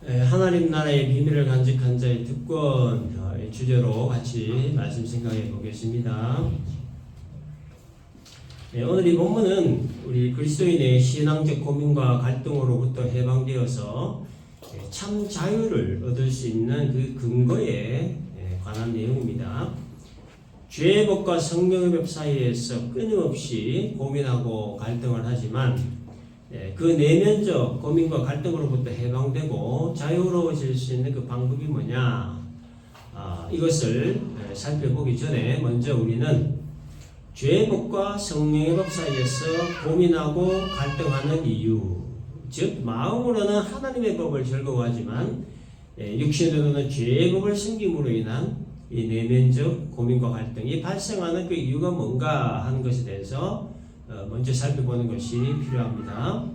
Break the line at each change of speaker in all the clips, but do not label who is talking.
하나님 나라의 비밀을 간직한 자의 특권 주제로 같이 말씀 생각해 보겠습니다. 오늘 이 본문은 우리 그리스도인의 신앙적 고민과 갈등으로부터 해방되어서 참 자유를 얻을 수 있는 그 근거에 관한 내용입니다. 죄의 법과 성령의 법 사이에서 끊임없이 고민하고 갈등을 하지만 그 내면적 고민과 갈등으로부터 해방되고 자유로워질 수 있는 그 방법이 뭐냐? 이것을 살펴보기 전에 먼저 우리는 죄의 법과 성령의 법 사이에서 고민하고 갈등하는 이유, 즉 마음으로는 하나님의 법을 즐거워하지만 육신으로는 죄의 법을 숨김으로 인한 이 내면적 고민과 갈등이 발생하는 그 이유가 뭔가 하는 것에 대해서 먼저 살펴보는 것이 필요합니다.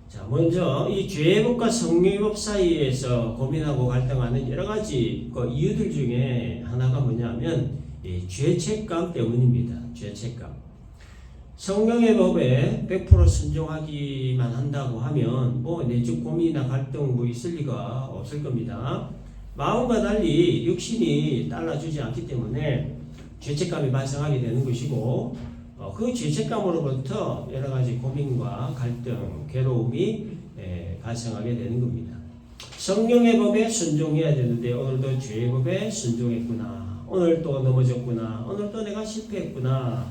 자, 먼저 이 죄의 법과 성령의 법 사이에서 고민하고 갈등하는 여러 가지 그 이유들 중에 하나가 뭐냐면 죄책감 때문입니다. 죄책감. 성령의 법에 100% 순종하기만 한다고 하면 내적 고민이나 갈등 있을 리가 없을 겁니다. 마음과 달리 육신이 따라주지 않기 때문에 죄책감이 발생하게 되는 것이고 그 죄책감으로부터 여러 가지 고민과 갈등, 괴로움이 발생하게 되는 겁니다. 성령의 법에 순종해야 되는데 오늘도 죄의 법에 순종했구나. 오늘 또 넘어졌구나. 오늘 또 내가 실패했구나.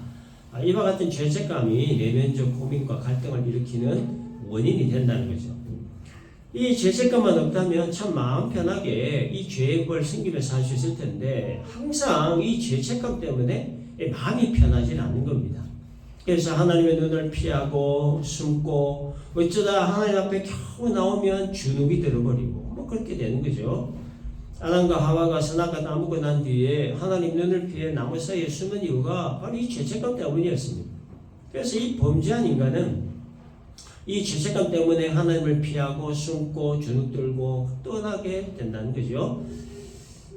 이와 같은 죄책감이 내면적 고민과 갈등을 일으키는 원인이 된다는 거죠. 이 죄책감만 없다면 참 마음 편하게 이 죄의 법을 숨기면서 살 수 있을 텐데 항상 이 죄책감 때문에 마음이 편하지 않는 겁니다. 그래서 하나님의 눈을 피하고 숨고 어쩌다 하나님 앞에 겨우 나오면 주눅이 들어버리고 그렇게 되는 거죠. 아담과 하와가 선악과 나무고 난 뒤에 하나님 눈을 피해 나무 사이에 숨은 이유가 바로 이 죄책감 때문이었습니다. 그래서 이 범죄한 인간은 이 죄책감 때문에 하나님을 피하고 숨고 주눅 들고 떠나게 된다는 거죠.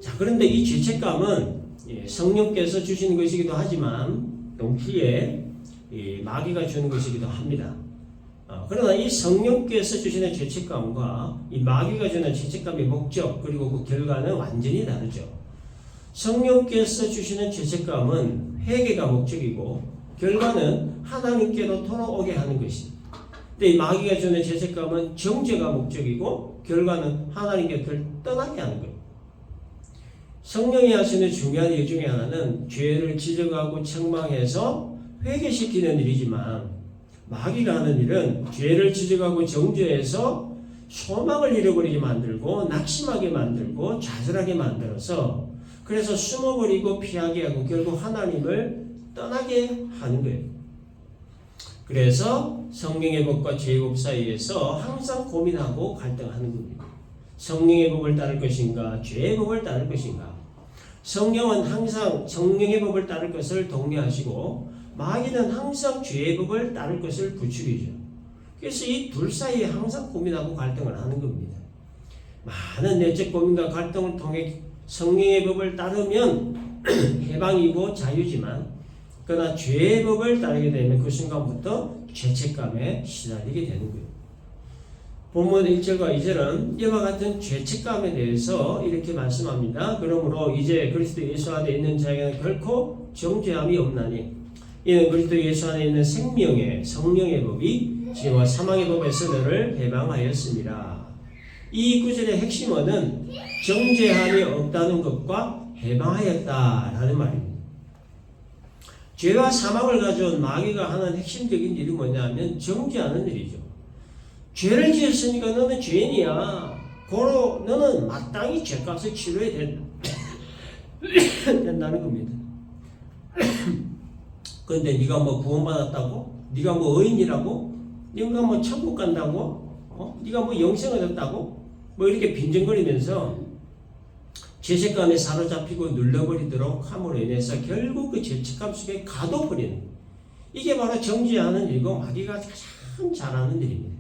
자, 그런데 이 죄책감은 성령께서 주시는 것이기도 하지만 동시에 마귀가 주는 것이기도 합니다. 그러나 이 성령께서 주시는 죄책감과 이 마귀가 주는 죄책감의 목적 그리고 그 결과는 완전히 다르죠. 성령께서 주시는 죄책감은 회개가 목적이고 결과는 하나님께로 돌아오게 하는 것입니다. 근데 이 마귀가 주는 죄책감은 정죄가 목적이고 결과는 하나님께로 떠나게 하는 거예요. 성령이 하시는 중요한 일 중에 하나는 죄를 지적하고 책망해서 회개시키는 일이지만 마귀가 하는 일은 죄를 지적하고 정죄해서 소망을 잃어버리게 만들고 낙심하게 만들고 좌절하게 만들어서 그래서 숨어버리고 피하게 하고 결국 하나님을 떠나게 하는 거예요. 그래서 성령의 법과 죄의 법 사이에서 항상 고민하고 갈등하는 겁니다. 성령의 법을 따를 것인가 죄의 법을 따를 것인가. 성령은 항상 성령의 법을 따를 것을 독려하시고 마귀는 항상 죄의 법을 따를 것을 부추기죠. 그래서 이 둘 사이에 항상 고민하고 갈등을 하는 겁니다. 많은 내적 고민과 갈등을 통해 성령의 법을 따르면 해방이고 자유지만 그러나 죄의 법을 따르게 되면 그 순간부터 죄책감에 시달리게 되는 거예요. 본문 1절과 2절은 이와 같은 죄책감에 대해서 이렇게 말씀합니다. 그러므로 이제 그리스도 예수 안에 있는 자에게는 결코 정죄함이 없나니 이는 그리스도 예수 안에 있는 생명의 성령의 법이 죄와 사망의 법에서 너를 해방하였습니다. 이 구절의 핵심어는 정죄함이 없다는 것과 해방하였다라는 말입니다. 죄와 사망을 가져온 마귀가 하는 핵심적인 일이 뭐냐면 정죄하는 일이죠. 죄를 지었으니까 너는 죄인이야. 고로 너는 마땅히 죄값을 치러야 된다는 겁니다. 그런데 네가 구원받았다고? 네가 의인이라고? 네가 천국 간다고? 네가 영생을 얻었다고? 이렇게 빈정거리면서 죄책감에 사로잡히고 눌러버리도록 함으로 인해서 결국 그 죄책감 속에 가둬버리는 이게 바로 정죄하는 일이고 마귀가 가장 잘하는 일입니다.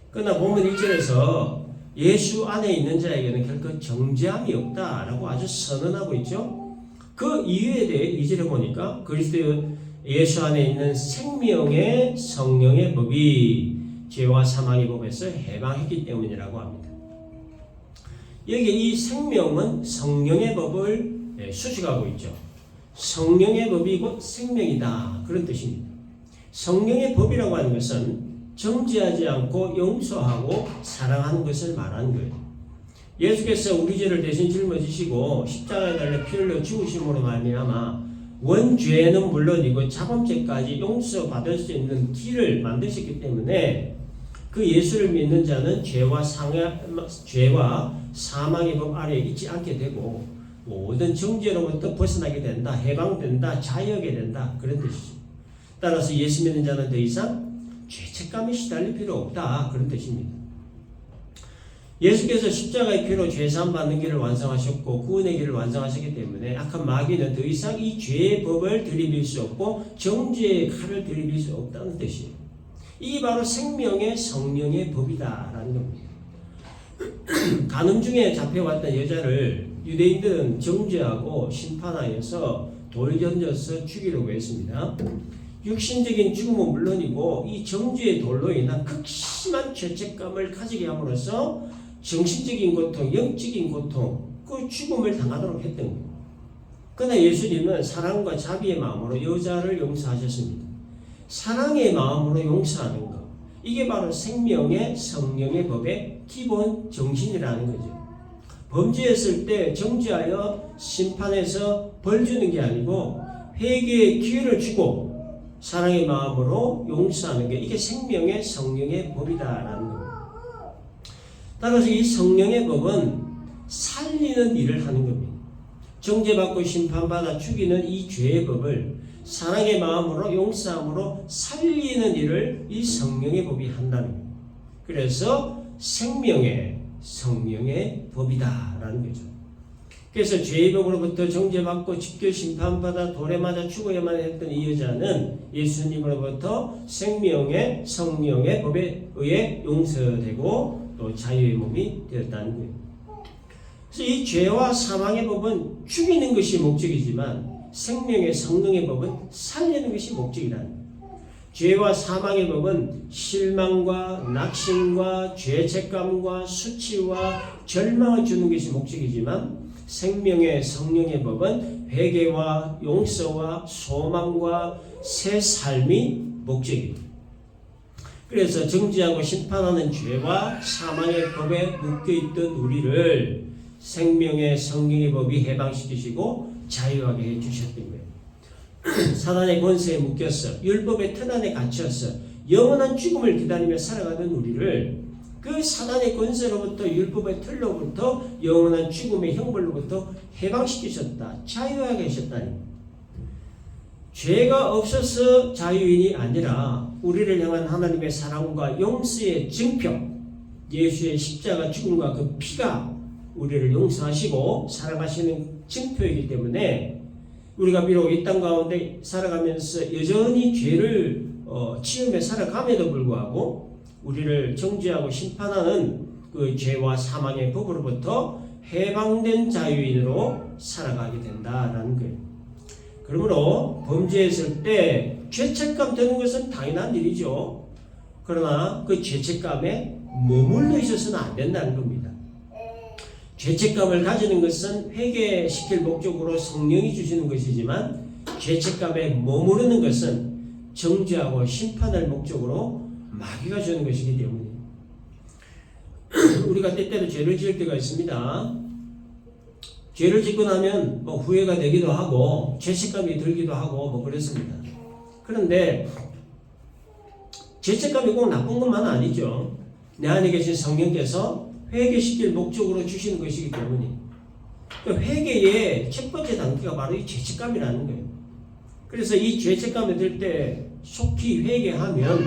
그러나 본문 1절에서 예수 안에 있는 자에게는 결코 정죄함이 없다라고 아주 선언하고 있죠. 그 이유에 대해 2절에 보니까 그리스도 예수 안에 있는 생명의 성령의 법이 죄와 사망의 법에서 해방했기 때문이라고 합니다. 여기 이 생명은 성령의 법을 수식하고 있죠. 성령의 법이 곧 생명이다. 그런 뜻입니다. 성령의 법이라고 하는 것은 정죄하지 않고 용서하고 사랑하는 것을 말하는 거예요. 예수께서 우리 죄를 대신 짊어지시고 십자가에 달려 피 흘려 죽으심으로 말미암아 원죄는 물론이고 자범죄까지 용서받을 수 있는 길을 만드셨기 때문에 그 예수를 믿는 자는 죄와 사망의 법 아래에 있지 않게 되고 모든 정죄로부터 벗어나게 된다, 해방된다, 자유하게 된다, 그런 뜻이죠. 따라서 예수 믿는 자는 더 이상 죄책감에 시달릴 필요 없다, 그런 뜻입니다. 예수께서 십자가의 피로 죄사함 받는 길을 완성하셨고 구원의 길을 완성하셨기 때문에 악한 마귀는 더 이상 이 죄의 법을 들이밀 수 없고 정죄의 칼을 들이밀 수 없다는 뜻이에요. 이게 바로 생명의 성령의 법이다라는 겁니다. 간음 중에 잡혀왔던 여자를 유대인들은 정죄하고 심판하여서 돌 던져서 죽이려고 했습니다. 육신적인 죽음은 물론이고 이 정죄의 돌로 인한 극심한 죄책감을 가지게 함으로써 정신적인 고통, 영적인 고통, 그 죽음을 당하도록 했던 거예요. 그러나 예수님은 사랑과 자비의 마음으로 여자를 용서하셨습니다. 사랑의 마음으로 용서하는 것, 이게 바로 생명의 성령의 법의 기본 정신이라는 거죠. 범죄했을 때 정죄하여 심판해서 벌 주는 게 아니고 회개의 기회를 주고 사랑의 마음으로 용서하는 게 이게 생명의 성령의 법이다라는 겁니다. 따라서 이 성령의 법은 살리는 일을 하는 겁니다. 정죄받고 심판받아 죽이는 이 죄의 법을 사랑의 마음으로 용서함으로 살리는 일을 이 성령의 법이 한다는 겁니다. 그래서 생명의 성령의 법이다라는 거죠. 그래서 죄의 법으로부터 정죄받고 집결 심판받아 돌에 맞아 죽어야만 했던 이 여자는 예수님으로부터 생명의 성령의 법에 의해 용서되고 또 자유의 몸이 되었다는 거예요. 그래서 이 죄와 사망의 법은 죽이는 것이 목적이지만 생명의 성령의 법은 살리는 것이 목적이라는 거예요. 죄와 사망의 법은 실망과 낙심과 죄책감과 수치와 절망을 주는 것이 목적이지만 생명의 성령의 법은 회개와 용서와 소망과 새 삶이 목적입니다. 그래서 정죄하고 심판하는 죄와 사망의 법에 묶여있던 우리를 생명의 성령의 법이 해방시키시고 자유하게 해주셨던 거예요. 사단의 권세에 묶여서 율법의 틀 안에 갇혀서 영원한 죽음을 기다리며 살아가는 우리를 그 사단의 권세로부터 율법의 틀로부터 영원한 죽음의 형벌로부터 해방시키셨다. 자유하게 하셨다니. 죄가 없어서 자유인이 아니라 우리를 향한 하나님의 사랑과 용서의 증표, 예수의 십자가 죽음과 그 피가 우리를 용서하시고 사랑하시는 증표이기 때문에 우리가 비록 이 땅 가운데 살아가면서 여전히 죄를 치우며 살아감에도 불구하고 우리를 정죄하고 심판하는 그 죄와 사망의 법으로부터 해방된 자유인으로 살아가게 된다라는 거예요. 그러므로 범죄했을 때 죄책감 드는 것은 당연한 일이죠. 그러나 그 죄책감에 머물러 있어서는 안 된다는 겁니다. 죄책감을 가지는 것은 회개시킬 목적으로 성령이 주시는 것이지만 죄책감에 머무르는 것은 정죄하고 심판할 목적으로 마귀가 주는 것이기 때문에 우리가 때때로 죄를 지을 때가 있습니다. 죄를 짓고 나면 뭐 후회가 되기도 하고 죄책감이 들기도 하고 뭐 그렇습니다. 그런데 죄책감이 꼭 나쁜 것만은 아니죠. 내 안에 계신 성령께서 회개시킬 목적으로 주시는 것이기 때문에 그 회개의 첫 번째 단계가 바로 이 죄책감이라는 거예요. 그래서 이 죄책감이 들 때 속히 회개하면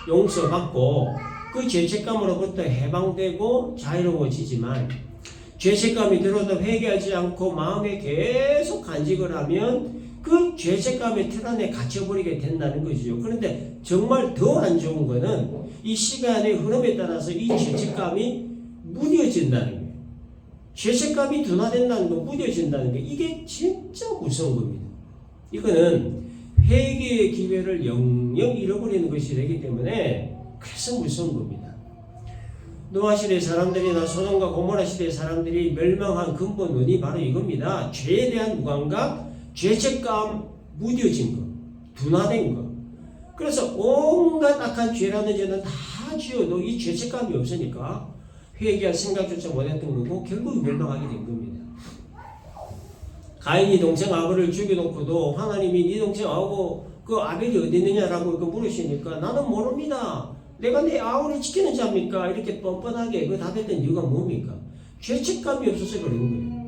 용서받고 그 죄책감으로부터 해방되고 자유로워지지만 죄책감이 들어도 회개하지 않고 마음에 계속 간직을 하면 그 죄책감의 틀 안에 갇혀버리게 된다는 거죠. 그런데 정말 더 안 좋은 거는 이 시간의 흐름에 따라서 이 죄책감이 무뎌진다는 거예요. 죄책감이 둔화된다는 거, 무뎌진다는 게 이게 진짜 무서운 겁니다. 이거는 회개의 기회를 영영 잃어버리는 것이 되기 때문에 그래서 무서운 겁니다. 노아 시대 사람들이나 소돔과 고모라 시대 사람들이 멸망한 근본 원인이 바로 이겁니다. 죄에 대한 무감각, 죄책감 무뎌진 것, 둔화된 것. 그래서 온갖 악한 죄라는 죄는 다 지어도 이 죄책감이 없으니까 회개할 생각조차 못했던 거고 결국 멸망하게 된 겁니다. 가인이 동생 아벨을 죽여놓고도 하나님이 네 동생 그 아벨이 어디 있느냐라고 물으시니까 나는 모릅니다. 내가 내 아우를 지키는 자입니까? 이렇게 뻔뻔하게 답했던 이유가 뭡니까? 죄책감이 없어서 그런 거예요.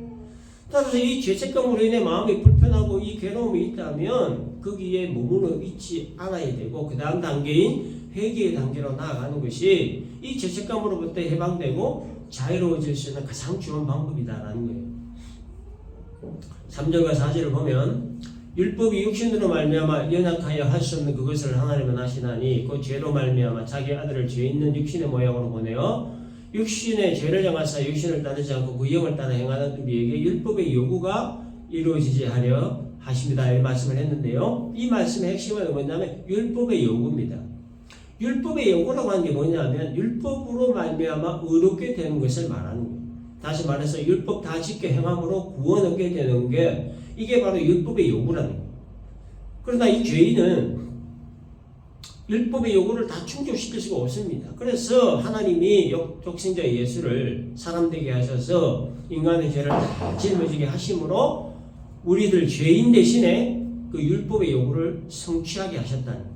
따라서 이 죄책감으로 인해 마음이 불편하고 이 괴로움이 있다면 거기에 머물러 있지 않아야 되고 그 다음 단계인 회개의 단계로 나아가는 것이 이 죄책감으로부터 해방되고 자유로워질 수 있는 가장 좋은 방법이다라는 거예요. 3절과 4절을 보면 율법이 육신으로 말미암아 연약하여 할 수 없는 그것을 하나님은 하시나니 그 죄로 말미암아 자기 아들을 죄 있는 육신의 모양으로 보내어 육신의 죄를 정하사 육신을 따르지 않고 그 영을 따라 행하는 우리에게 율법의 요구가 이루어지지 하려 하십니다. 이 말씀을 했는데요. 이 말씀의 핵심은 뭐냐면 율법의 요구입니다. 율법의 요구라고 하는 게 뭐냐면 율법으로 말미암아 의롭게 되는 것을 말하는 거예요. 다시 말해서 율법 다 지켜 행함으로 구원 얻게 되는 게 이게 바로 율법의 요구라는 거예요. 그러나 이 죄인은 율법의 요구를 다 충족시킬 수가 없습니다. 그래서 하나님이 독생자 예수를 사람 되게 하셔서 인간의 죄를 다 짊어지게 하심으로 우리들 죄인 대신에 그 율법의 요구를 성취하게 하셨다는 거예요.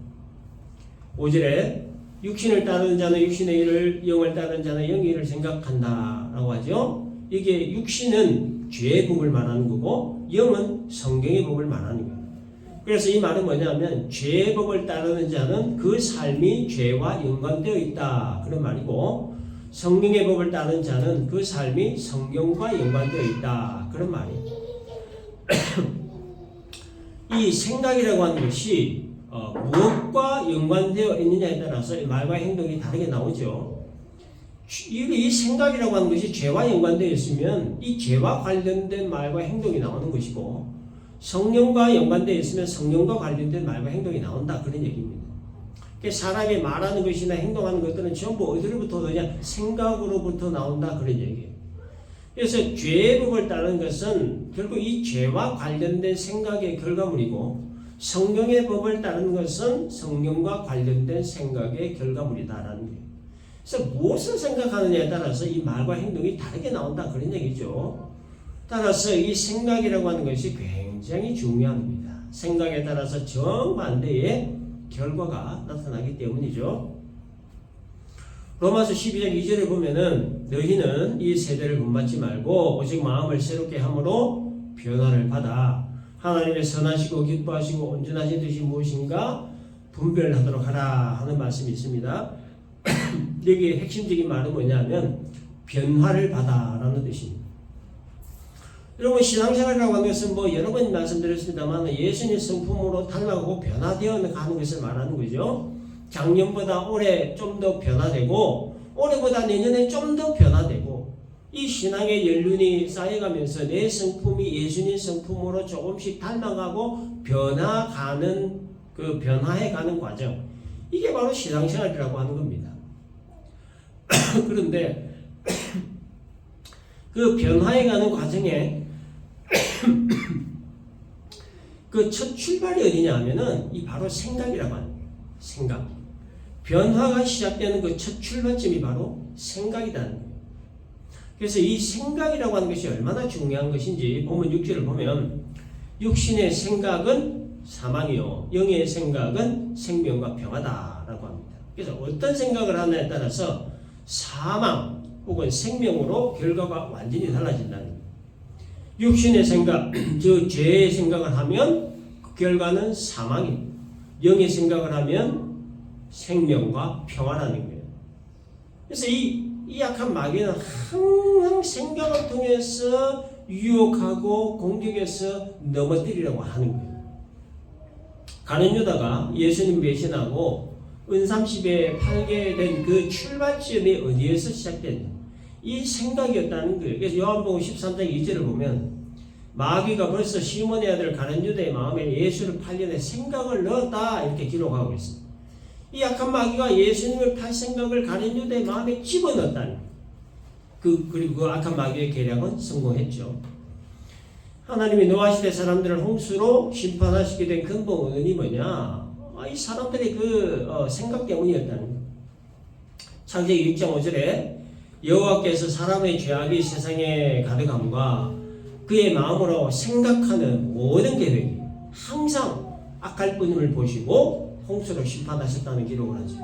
5절에 육신을 따르는 자는 육신의 일을, 영을 따르는 자는 영의 일을 생각한다 라고 하죠. 이게 육신은 죄의 법을 말하는 거고 영은 성경의 법을 말하는 거예요. 그래서 이 말은 뭐냐면 죄의 법을 따르는 자는 그 삶이 죄와 연관되어 있다 그런 말이고 성경의 법을 따르는 자는 그 삶이 성경과 연관되어 있다 그런 말이에요. 이 생각이라고 하는 것이 무엇과 연관되어 있느냐에 따라서 말과 행동이 다르게 나오죠. 이 생각이라고 하는 것이 죄와 연관되어 있으면 이 죄와 관련된 말과 행동이 나오는 것이고 성령과 연관되어 있으면 성령과 관련된 말과 행동이 나온다 그런 얘기입니다. 사람이 말하는 것이나 행동하는 것들은 전부 어디로부터 오느냐? 생각으로부터 나온다 그런 얘기예요. 그래서 죄의 법을 따르는 것은 결국 이 죄와 관련된 생각의 결과물이고 성령의 법을 따르는 것은 성령과 관련된 생각의 결과물이다라는 거예요. 그래서 무엇을 생각하느냐에 따라서 이 말과 행동이 다르게 나온다 그런 얘기죠. 따라서 이 생각이라고 하는 것이 굉장히 중요합니다. 생각에 따라서 정반대의 결과가 나타나기 때문이죠. 로마서 12장 2절에 보면은 너희는 이 세대를 본받지 말고 오직 마음을 새롭게 함으로 변화를 받아 하나님의 선하시고 기뻐하시고 온전하신 뜻이 무엇인가 분별하도록 하라 하는 말씀이 있습니다. 여기에 핵심적인 말은 뭐냐면 변화를 받아라는 뜻입니다. 여러분 신앙생활이라고 하는 것은 여러 번 말씀드렸습니다만 예수님 성품으로 닮아가고 변화되어 가는 것을 말하는 거죠. 작년보다 올해 좀 더 변화되고 올해보다 내년에 좀 더 변화되고 이 신앙의 연륜이 쌓여가면서 내 성품이 예수님 성품으로 조금씩 닮아가고 변화해가는 과정 이게 바로 신앙생활이라고 하는 겁니다. 그런데 그 변화해가는 과정에 그 첫 출발이 어디냐 하면은 이 바로 생각이라고 하는 거예요. 생각. 변화가 시작되는 그 첫 출발점이 바로 생각이라는 거예요. 그래서 이 생각이라고 하는 것이 얼마나 중요한 것인지 본문 6절을 보면 육신의 생각은 사망이요 영의 생각은 생명과 평화다라고 합니다. 그래서 어떤 생각을 하느냐에 따라서 사망 혹은 생명으로 결과가 완전히 달라진다는 거예요. 육신의 생각, 즉 죄의 생각을 하면 그 결과는 사망입니다. 영의 생각을 하면 생명과 평화라는 거예요. 그래서 이 약한 마귀는 항상 생각을 통해서 유혹하고 공격해서 넘어뜨리려고 하는 거예요. 가룟 유다가 예수님 배신하고 은삼십에 팔게 된 그 출발점이 어디에서 시작됐냐? 이 생각이었다는 거예요. 그래서 요한복음 13장 2절을 보면 마귀가 벌써 시몬의 아들 가룟 유다의 마음에 예수를 팔려는 생각을 넣었다 이렇게 기록하고 있습니다. 이 악한 마귀가 예수님을 팔 생각을 가룟 유다의 마음에 집어넣었다는 그리고 그 악한 마귀의 계략은 성공했죠. 하나님이 노아 시대 사람들을 홍수로 심판하시게 된 근본 원인이 뭐냐? 이 사람들의 생각 때문이었다는 거예요. 창세기 6장 5절에 여호와께서 사람의 죄악이 세상에 가득함과 그의 마음으로 생각하는 모든 계획이 항상 악할 뿐임을 보시고 홍수로 심판하셨다는 기록을 하죠.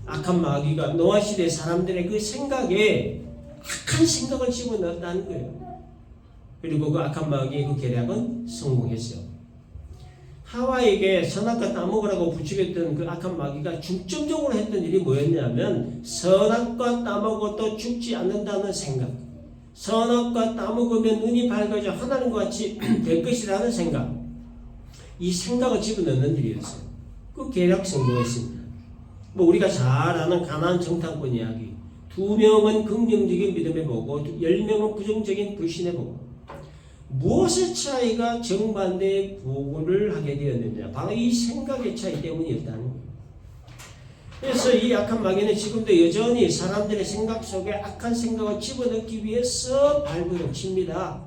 악한 마귀가 노아 시대 사람들의 그 생각에 악한 생각을 집어넣었다는 거예요. 그리고 그 악한 마귀의 그 계략은 성공했어요. 하와에게 선악과 따먹으라고 부추겼던 그 악한 마귀가 중점적으로 했던 일이 뭐였냐면 선악과 따먹어도 죽지 않는다는 생각, 선악과 따먹으면 눈이 밝아져 하나님과 같이 될 것이라는 생각, 이 생각을 집어넣는 일이었어요. 그 계략 성공했습니다. 우리가 잘 아는 가나안 정탐꾼 이야기, 2명은 긍정적인 믿음에 보고 10명은 부정적인 불신에 보고, 무엇의 차이가 정반대의 보고를 하게 되었느냐? 바로 이 생각의 차이 때문이었다는 거예요. 그래서 이 악한 마귀는 지금도 여전히 사람들의 생각 속에 악한 생각을 집어넣기 위해서 발버둥 칩니다.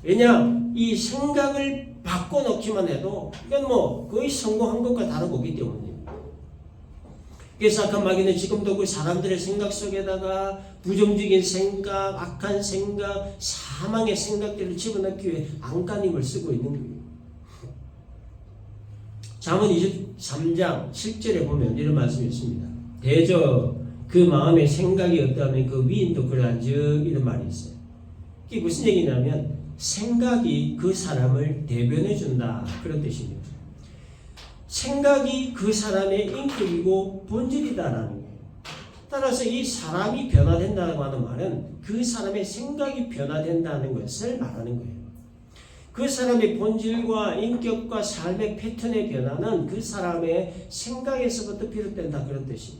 왜냐? 이 생각을 바꿔놓기만 해도 이건 거의 성공한 것과 다름없기 때문이에요. 그래서 악한 마귀는 지금도 그 사람들의 생각 속에다가 부정적인 생각, 악한 생각, 사망의 생각들을 집어넣기 위해 안간힘을 쓰고 있는 거예요. 잠언 23장 7절에 보면 이런 말씀이 있습니다. 대저 그 마음의 생각이 어떠하면 그 위인도 그러한즉 이런 말이 있어요. 이게 무슨 얘기냐면 생각이 그 사람을 대변해 준다 그런 뜻입니다. 생각이 그 사람의 인격이고 본질이다라는 거예요. 따라서 이 사람이 변화된다고 하는 말은 그 사람의 생각이 변화된다는 것을 말하는 거예요. 그 사람의 본질과 인격과 삶의 패턴의 변화는 그 사람의 생각에서부터 비롯된다 그런 뜻이에요.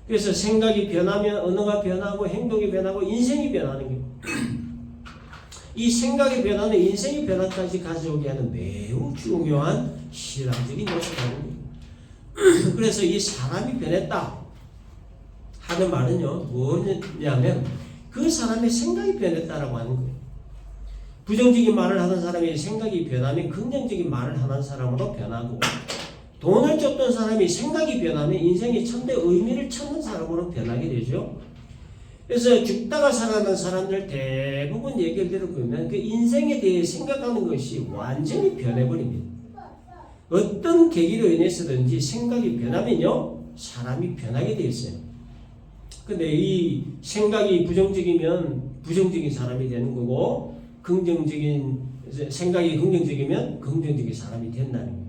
그래서 생각이 변하면 언어가 변하고 행동이 변하고 인생이 변하는 거예요. 이 생각의 변화는 인생의 변화까지 가져오게 하는 매우 중요한 신앙적인 요소라는 거예요. 그래서 이 사람이 변했다 하는 말은요, 뭐냐면 그 사람의 생각이 변했다라고 하는 거예요. 부정적인 말을 하는 사람이 생각이 변하면 긍정적인 말을 하는 사람으로 변하고, 돈을 쫓던 사람이 생각이 변하면 인생의 참된 의미를 찾는 사람으로 변하게 되죠. 그래서 죽다가 살아난 사람들 대부분 얘기를 들어보면 그 인생에 대해 생각하는 것이 완전히 변해버립니다. 어떤 계기로 인해서든지 생각이 변하면요, 사람이 변하게 되어 있어요. 근데 이 생각이 부정적이면 부정적인 사람이 되는 거고, 생각이 긍정적이면 긍정적인 사람이 된다는 거예요.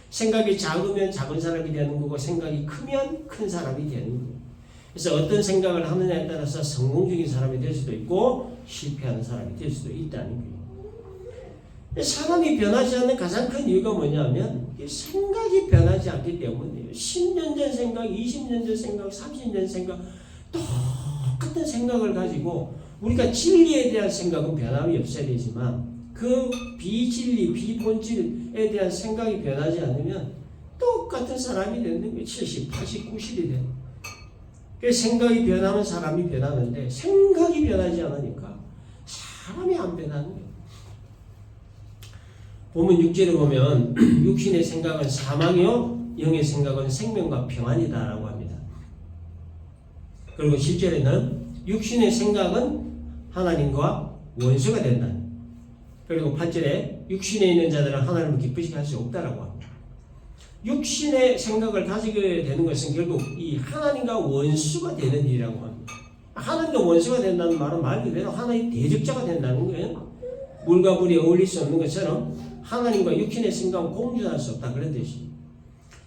생각이 작으면 작은 사람이 되는 거고, 생각이 크면 큰 사람이 되는 거예요. 그래서 어떤 생각을 하느냐에 따라서 성공적인 사람이 될 수도 있고 실패하는 사람이 될 수도 있다는 거예요. 사람이 변하지 않는 가장 큰 이유가 뭐냐면 생각이 변하지 않기 때문이에요. 10년 전 생각, 20년 전 생각, 30년 생각 똑같은 생각을 가지고 우리가 진리에 대한 생각은 변함이 없어야 되지만 그 비진리, 비본질에 대한 생각이 변하지 않으면 똑같은 사람이 되는 거예요. 70, 80, 90이 되는 생각이 변하면 사람이 변하는데 생각이 변하지 않으니까 사람이 안 변하는 거예요. 본문 6절에 보면 육신의 생각은 사망이요 영의 생각은 생명과 평안이다라고 합니다. 그리고 7절에는 육신의 생각은 하나님과 원수가 된다. 그리고 8절에 육신에 있는 자들은 하나님을 기쁘시게 할 수 없다라고 합니다. 육신의 생각을 가지게 되는 것은 결국 이 하나님과 원수가 되는 일이라고 합니다. 하나님과 원수가 된다는 말은 말 그대로 하나의 대적자가 된다는 거예요. 물과 물이 어울릴 수 없는 것처럼 하나님과 육신의 생각은 공존할 수 없다 그런 뜻입니다.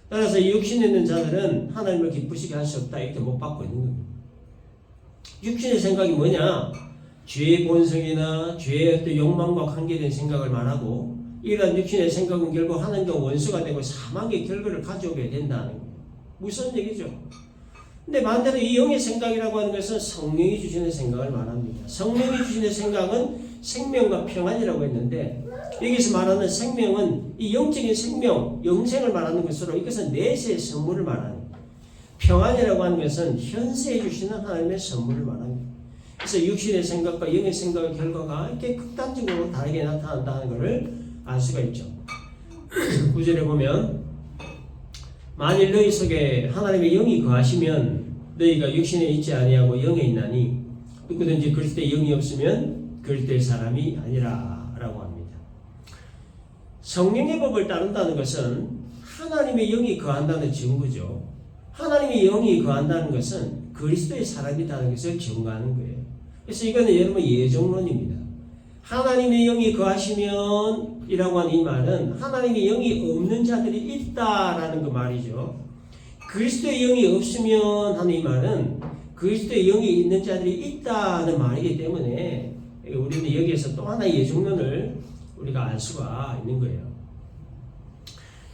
따라서 이 육신에 있는 자들은 하나님을 기쁘시게 할 수 없다 이렇게 못 받고 있는 겁니다. 육신의 생각이 뭐냐? 죄의 본성이나 죄의 어떤 욕망과 관계된 생각을 말하고 이러한 육신의 생각은 결국 하나님과 원수가 되고 사망의 결과를 가져오게 된다는 거예요. 무슨 얘기죠? 근데 반대로 이 영의 생각이라고 하는 것은 성령이 주시는 생각을 말합니다. 성령이 주시는 생각은 생명과 평안이라고 했는데 여기서 말하는 생명은 이 영적인 생명, 영생을 말하는 것으로 이것은 내세의 선물을 말하는 거예요. 평안이라고 하는 것은 현세해 주시는 하나님의 선물을 말합니다. 그래서 육신의 생각과 영의 생각의 결과가 이렇게 극단적으로 다르게 나타난다는 것을 알 수가 있죠. 9절에 보면 만일 너희 속에 하나님의 영이 거하시면 너희가 육신에 있지 아니하고 영에 있나니 누구든지 그리스도의 영이 없으면 그리스도의 사람이 아니라 라고 합니다. 성령의 법을 따른다는 것은 하나님의 영이 거한다는 증거죠. 하나님의 영이 거한다는 것은 그리스도의 사람이라는 것을 증거하는 거예요. 그래서 이거는 여러분 예정론입니다. 하나님의 영이 거하시면 이라고 하는 이 말은 하나님의 영이 없는 자들이 있다라는 그 말이죠. 그리스도의 영이 없으면 하는 이 말은 그리스도의 영이 있는 자들이 있다는 말이기 때문에 우리는 여기에서 또 하나의 예정론을 우리가 알 수가 있는 거예요.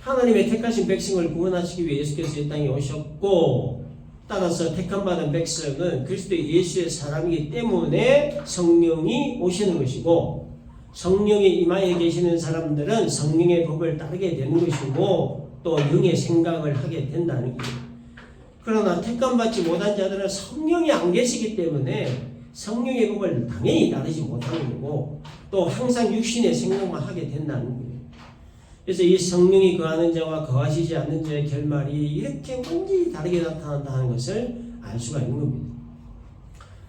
하나님의 택하신 백성을 구원하시기 위해 예수께서 이 땅에 오셨고 따라서 택함받은 백성은 그리스도 예수의 사람이기 때문에 성령이 오시는 것이고 성령이 임하에 계시는 사람들은 성령의 법을 따르게 되는 것이고 또 영의 생각을 하게 된다는 거예요. 그러나 택함받지 못한 자들은 성령이 안 계시기 때문에 성령의 법을 당연히 따르지 못하는 거고 또 항상 육신의 생각만 하게 된다는 거예요. 그래서 이 성령이 거하는 자와 거하시지 않는 자의 결말이 이렇게 완전히 다르게 나타난다는 것을 알 수가 있는 겁니다.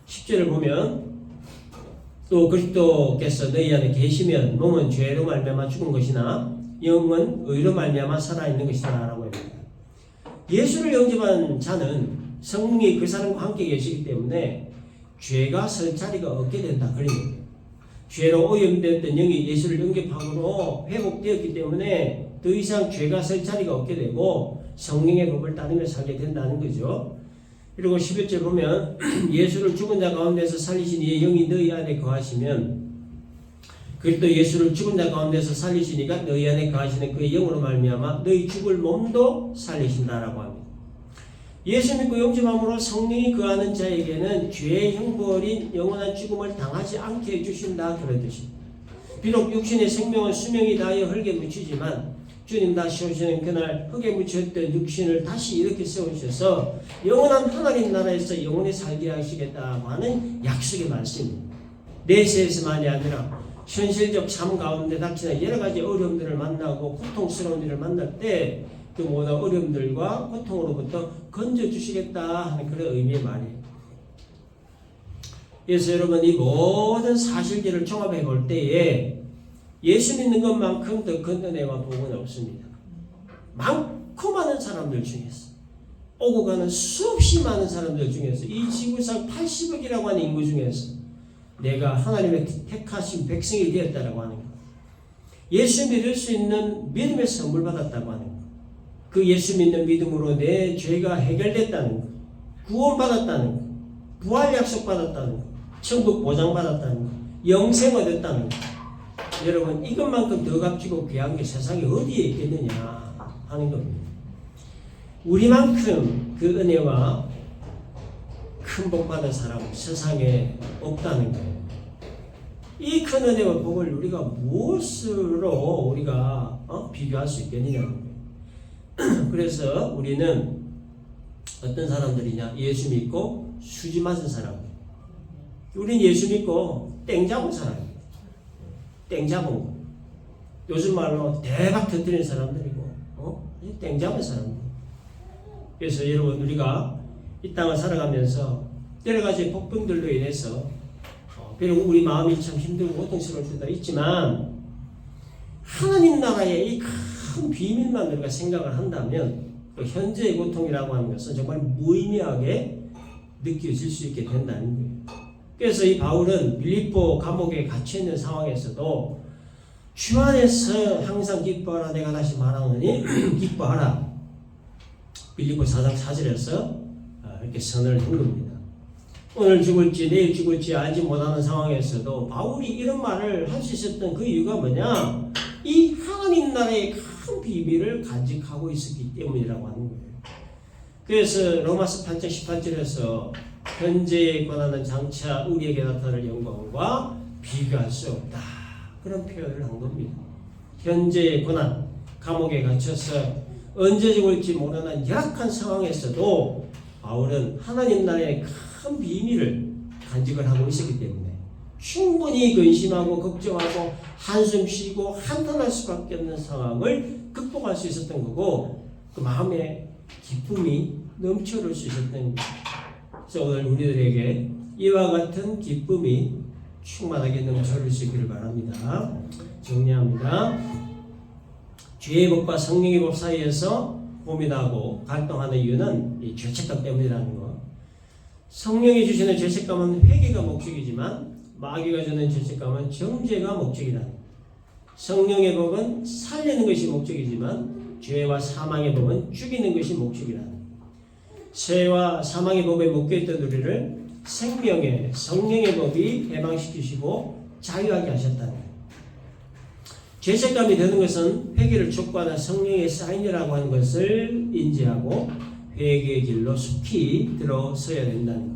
10절을 보면 또 그리스도께서 너희 안에 계시면 몸은 죄로 말미암아 죽은 것이나 영은 의로 말미암아 살아있는 것이다 라고 합니다. 예수를 영접한 자는 성령이 그 사람과 함께 계시기 때문에 죄가 설 자리가 없게 된다 그런 거예요. 죄로 오염되었던 영이 예수를 영접함으로 회복되었기 때문에 더 이상 죄가 설 자리가 없게 되고 성령의 법을 따르며 살게 된다는 거죠. 그리고 11절 보면 예수를 죽은 자 가운데서 살리신 이의 영이 너희 안에 거하시면 그리스도 예수를 죽은 자 가운데서 살리시니까 너희 안에 거하시는 그의 영으로 말미암아 너희 죽을 몸도 살리신다라고 합니다. 예수 믿고 영접함으로 성령이 거하는 자에게는 죄의 형벌인 영원한 죽음을 당하지 않게 해주신다 그런 뜻입니다. 비록 육신의 생명은 수명이 다하여 흙에 묻히지만 주님 다시 오시는 그날 흙에 묻혔던 육신을 다시 이렇게 세우셔서 영원한 하나님 나라에서 영원히 살게 하시겠다고 하는 약속의 말씀입니다. 내세에서만이 아니라 현실적 삶 가운데 닥치는 여러 가지 어려움들을 만나고 고통스러운 일을 만날 때 그 모든 어려움들과 고통으로부터 건져주시겠다 하는 그런 의미의 말이에요. 그래서 여러분 이 모든 사실들을 종합해 볼 때에 예수 믿는 것만큼 더 큰 은혜와 복은 없습니다. 많고 많은 사람들 중에서 오고 가는 수없이 많은 사람들 중에서 이 지구상 80억이라고 하는 인구 중에서 내가 하나님의 택하신 백성이 되었다라고 하는 것, 예수 믿을 수 있는 믿음의 선물 받았다고 하는 것, 그 예수 믿는 믿음으로 내 죄가 해결됐다는 것, 구원받았다는 것, 부활 약속 받았다는 것, 천국 보장받았다는 것, 영생 얻었다는 것. 여러분 이것만큼 더 값지고 귀한 게 세상에 어디에 있겠느냐 하는 겁니다. 우리만큼 그 은혜와 큰 복 받은 사람은 세상에 없다는 거예요. 이 큰 은혜와 복을 우리가 무엇으로 우리가 비교할 수 있겠느냐는 거예요. 그래서 우리는 어떤 사람들이냐? 예수 믿고 수지 맞은 사람. 우리는 예수 믿고 땡 잡은 사람이에요. 땡 잡은 거. 요즘 말로 대박 터뜨리는 사람들이고, 땡 잡은 사람들. 그래서 여러분 우리가 이 땅을 살아가면서 여러 가지 복분들로 인해서 비록 우리 마음이 참 힘들고 고통스러울 때도 있지만 하나님 나라의 이 큰 비밀만 우리가 생각을 한다면 현재의 고통이라고 하는 것은 정말 무의미하게 느껴질 수 있게 된다는 거예요. 그래서 이 바울은 빌립보 감옥에 갇혀있는 상황에서도 주 안에서 항상 기뻐하라 내가 다시 말하노니 기뻐하라. 빌립보 4장 4절에서 이렇게 선을 한 겁니다. 오늘 죽을지 내일 죽을지 알지 못하는 상황에서도 바울이 이런 말을 할 수 있었던 그 이유가 뭐냐? 이 하나님 나라의 큰 비밀을 간직하고 있었기 때문이라고 하는 거예요. 그래서 로마서 8장 18절에서 현재에 관하는 장차 우리에게 나타날 영광과 비교할 수 없다. 그런 표현을 한 겁니다. 현재의 고난, 감옥에 갇혀서 언제 죽을지 모르는 열악한 상황에서도 바울은 하나님 나라의 큰 비밀을 간직을 하고 있었기 때문에 충분히 근심하고 걱정하고 한숨 쉬고 한탄할 수밖에 없는 상황을 극복할 수 있었던 거고 그 마음에 기쁨이 넘쳐올 수 있었던 겁니다. 그래서 오늘 우리들에게 이와 같은 기쁨이 충만하게 넘쳐올 수 있기를 바랍니다. 정리합니다. 죄의 법과 성령의 법 사이에서 고민하고 갈등하는 이유는 이 죄책감 때문이라는 것. 성령이 주시는 죄책감은 회개가 목적이지만 마귀가 주는 죄책감은 정죄가 목적이다. 성령의 법은 살리는 것이 목적이지만 죄와 사망의 법은 죽이는 것이 목적이다. 죄와 사망의 법에 묶여있던 우리를 생명의 성령의 법이 해방시키시고 자유하게 하셨다. 죄책감이 드는 것은 회개를 촉구하는 성령의 사인이라고 하는 것을 인지하고 회개의 길로 속히 들어서야 된다는 것.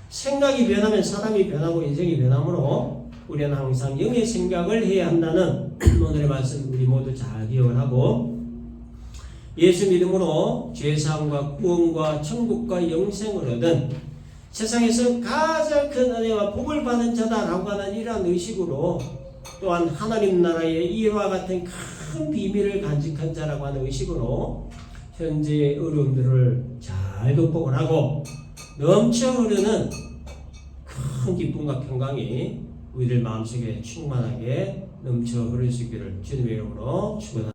생각이 변하면 사람이 변하고 인생이 변하므로 우리는 항상 영의 생각을 해야 한다는 오늘의 말씀 우리 모두 잘 기억을 하고 예수 믿음으로 죄사함과 구원과 천국과 영생을 얻은 세상에서 가장 큰 은혜와 복을 받은 자다라고 하는 이러한 의식으로 또한 하나님 나라의 이와 같은 큰 비밀을 간직한 자라고 하는 의식으로 현재의 어려움들을 잘 극복을 하고 넘쳐 흐르는 큰 기쁨과 평강이 우리들 마음속에 충만하게 넘쳐 흐를 수 있기를 주님의 이름으로 축원합니다.